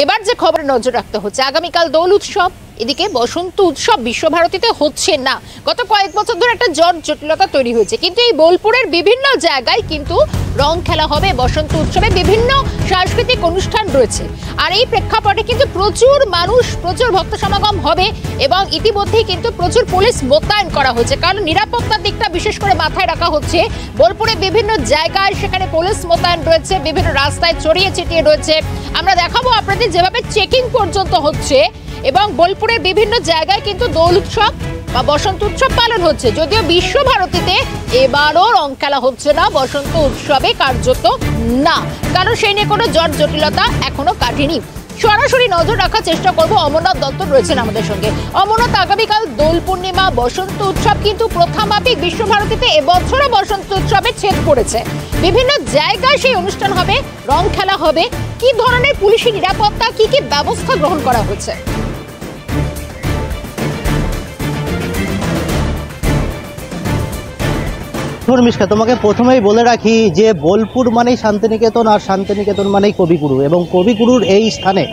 এবার যে খবরে নজর রাখতে হচ্ছে, আগামীকাল দোল উৎসব, এদিকে বসন্ত উৎসব বিশ্বভারতীতে হচ্ছে না। গত কয়েক বছর ধরে একটা জট জটিলতা তৈরি হয়েছে, কিন্তু এই বোলপুরের বিভিন্ন জায়গায় কিন্তু রং খেলা হবে। বসন্ত উৎসবে বিভিন্ন সাংস্কৃতিক অনুষ্ঠান রয়েছে, আর এই প্রেক্ষাপটে কিন্তু প্রচুর মানুষ, প্রচুর ভক্ত সমাগম হবে এবং ইতিমধ্যেই কিন্তু প্রচুর পুলিশ মোতায়েন করা হয়েছে, কারণ নিরাপত্তার দিকটা বিশেষ করে মাথায় রাখা হচ্ছে। বোলপুরে বিভিন্ন জায়গায় সেখানে পুলিশ মোতায়েন রয়েছে, বিভিন্ন রাস্তায় ছড়িয়ে ছিটিয়ে রয়েছে। আমরা দেখাবো আপনাদের যেভাবে চেকিং পর্যন্ত হচ্ছে, এবং বোলপুরের বিভিন্ন জায়গায় কিন্তু দোল উৎসব বা বসন্ত উৎসব পালন হচ্ছে। যদিও বিশ্বভারতীতে এবারও রং খেলা হচ্ছে না, বসন্ত উৎসবে কার্যত না, কারণ সেই নিয়ে কোনো জট জটিলতা এখনো কাটেনি। সরাসরি নজর রাখার চেষ্টা করবো, অমরনাথ দত্ত রয়েছেন আমাদের সঙ্গে। অমরনাথ, আগামীকাল দোল পূর্ণিমা, বসন্ত উৎসব কিন্তু প্রথামাফিক বিশ্বভারতীতে এবছরও বসন্ত উৎসবে ছেদ পড়েছে। বিভিন্ন জায়গায় সেই অনুষ্ঠান হবে, রং খেলা হবে। কি ধরনের পুলিশি নিরাপত্তা, কি কি ব্যবস্থা গ্রহণ করা হয়েছে? মিশকা, তোমাকে প্রথমেই বলে রাখি যে বোলপুর মানেই শান্তিনিকেতন, আর শান্তিনিকেতন মানেই কবিগুরু, এবং কবিগুরুর এই স্থানে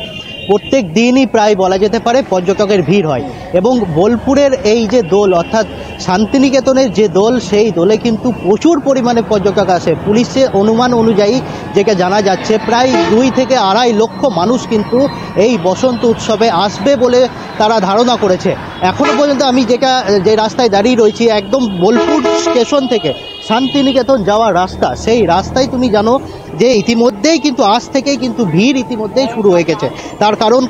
প্রত্যেক দিনই প্রায় বলা যেতে পারে পর্যটকের ভিড় হয়। এবং বোলপুরের এই যে দোল, অর্থাৎ শান্তিনিকেতনের যে দোল, সেই দোলে কিন্তু প্রচুর পরিমাণে পর্যটক আসে। পুলিশের অনুমান অনুযায়ী যেটা জানা যাচ্ছে, প্রায় 2 থেকে 2.5 লক্ষ মানুষ কিন্তু এই বসন্ত উৎসবে আসবে বলে তারা ধারণা করেছে। এখনও পর্যন্ত আমি যে রাস্তায় দাঁড়িয়ে রয়েছি, একদম বোলপুর স্টেশন থেকে শান্তিনিকেতন যাওয়ার রাস্তা, সেই রাস্তায় তুমি জানো যে ইতিমধ্যেই কিন্তু আজ থেকেই কিন্তু ভিড় ইতিমধ্যেই শুরু হয়ে গেছে। তার কারণ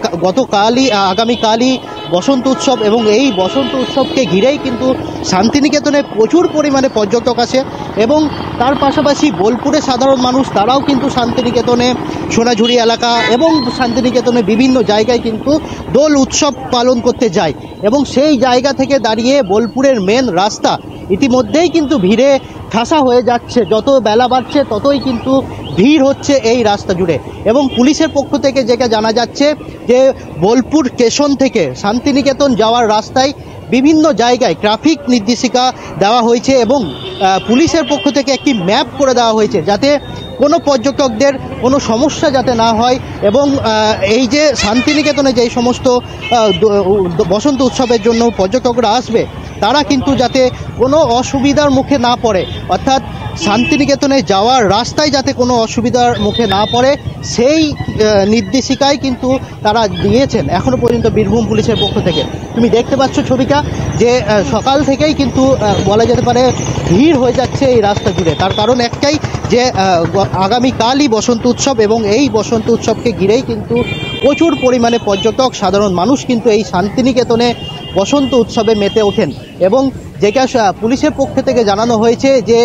আগামীকালই বসন্ত উৎসব, এবং এই বসন্ত উৎসবকে ঘিরেই কিন্তু শান্তিনিকেতনে প্রচুর পরিমাণে পর্যটক আসে। এবং তার পাশাপাশি বোলপুরের সাধারণ মানুষ, তারাও কিন্তু শান্তিনিকেতনে, সোনাঝুরি এলাকা এবং শান্তিনিকেতনে বিভিন্ন জায়গায় কিন্তু দোল উৎসব পালন করতে যায়। এবং সেই জায়গা থেকে দাঁড়িয়ে বোলপুরের মেন রাস্তা ইতিমধ্যেই কিন্তু ভিড়ে ঠাসা হয়ে যাচ্ছে। যত বেলা বাড়ছে ততই কিন্তু ভিড় হচ্ছে এই রাস্তা জুড়ে। এবং পুলিশের পক্ষ থেকে যেটা জানা যাচ্ছে যে বোলপুর স্টেশন থেকে শান্তিনিকেতন যাওয়ার রাস্তায় বিভিন্ন জায়গায় ট্রাফিক নির্দেশিকা দেওয়া হয়েছে, এবং পুলিশের পক্ষ থেকে একটি ম্যাপ করে দেওয়া হয়েছে, যাতে কোনো পর্যটকদের কোনো সমস্যা যাতে না হয়। এবং এই যে শান্তিনিকেতনে যেই সমস্ত বসন্ত উৎসবের জন্য পর্যটকরা আসবে, তারা কিন্তু যাতে কোনো অসুবিধার মুখে না পড়ে, অর্থাৎ শান্তিনিকেতনে যাওয়ার রাস্তায় যাতে কোনো অসুবিধার মুখে না পড়ে, সেই নির্দেশিকাই কিন্তু তারা দিয়েছেন এখনও পর্যন্ত বীরভূম পুলিশের পক্ষ থেকে। তুমি দেখতে পাচ্ছ ছবিটা, যে সকাল থেকেই কিন্তু বলা যেতে পারে ভিড় হয়ে যাচ্ছে এই রাস্তা জুড়ে। তার কারণ একটাই, যে আগামীকালই বসন্ত উৎসব, এবং এই বসন্ত উৎসবকে ঘিরেই কিন্তু প্রচুর পরিমাণে পর্যটক, সাধারণ মানুষ কিন্তু এই শান্তিনিকেতনে বসন্ত উৎসবে মেতে ওঠেন। এবং যেটা পুলিশের পক্ষ থেকে জানানো হয়েছে যে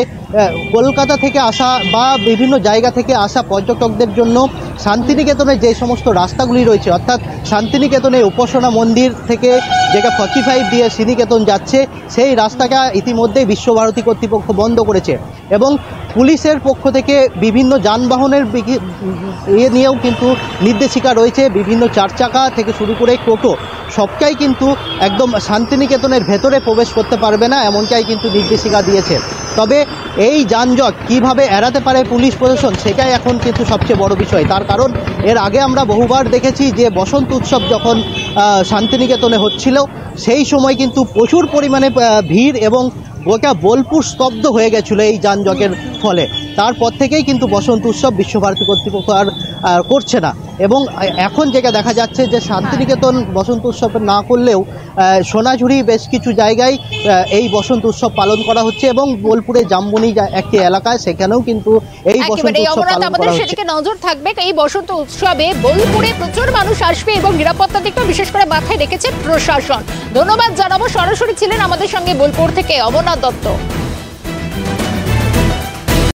কলকাতা থেকে আসা বা বিভিন্ন জায়গা থেকে আসা পর্যটকদের জন্য শান্তিনিকেতনের যে সমস্ত রাস্তাগুলি রয়েছে, অর্থাৎ শান্তিনিকেতনের উপাসনা মন্দির থেকে যেটা 45 দিয়ে শ্রীনিকেতন যাচ্ছে, সেই রাস্তাটা ইতিমধ্যেই বিশ্বভারতী কর্তৃপক্ষ বন্ধ করেছে। এবং পুলিশের পক্ষ থেকে বিভিন্ন যানবাহনের নিয়েও কিন্তু নির্দেশিকা রয়েছে। বিভিন্ন 4 চাকা থেকে শুরু করে টোটো সবটাই কিন্তু একদম শান্তিনিকেতনের ভেতরে প্রবেশ করতে পারবে না, এমনটাই কিন্তু নির্দেশিকা দিয়েছে। তবে এই যানজট কিভাবে এড়াতে পারে পুলিশ প্রশাসন, সেটাই এখন কিন্তু সবচেয়ে বড় বিষয়। তার কারণ এর আগে আমরা বহুবার দেখেছি যে বসন্ত উৎসব যখন শান্তিনিকেতনে হচ্ছিল, সেই সময় কিন্তু প্রচুর পরিমাণে ভিড় এবং গোটা বোলপুর স্তব্ধ হয়ে গেছিলো এই যানজটের ফলে। তারপর থেকেই কিন্তু বসন্ত উৎসব বিশ্বভারতী কর্তৃপক্ষ আর করছে না। এবং এখন যেটা দেখা যাচ্ছে যে শান্তিনিকেতন বসন্ত উৎসব না করলেও সোনাঝুরি বেশ কিছু জায়গায় এই বসন্ত উৎসব পালন করা হচ্ছে, এবং বোলপুরে জামবনি একটি এলাকায়, সেখানেও কিন্তু এই বসন্ত উৎসব পালন করা হচ্ছে। সেদিকে নজর থাকবে। এই বসন্ত উৎসবে বোলপুরে প্রচুর মানুষ আসবে এবং নিরাপত্তার দিকটা বিশেষ করে মাথায় রেখেছে প্রশাসন। ধন্যবাদ জানাবো। সরাসরি ছিলেন আমাদের সঙ্গে বোলপুর থেকে অমরনাথ দত্ত।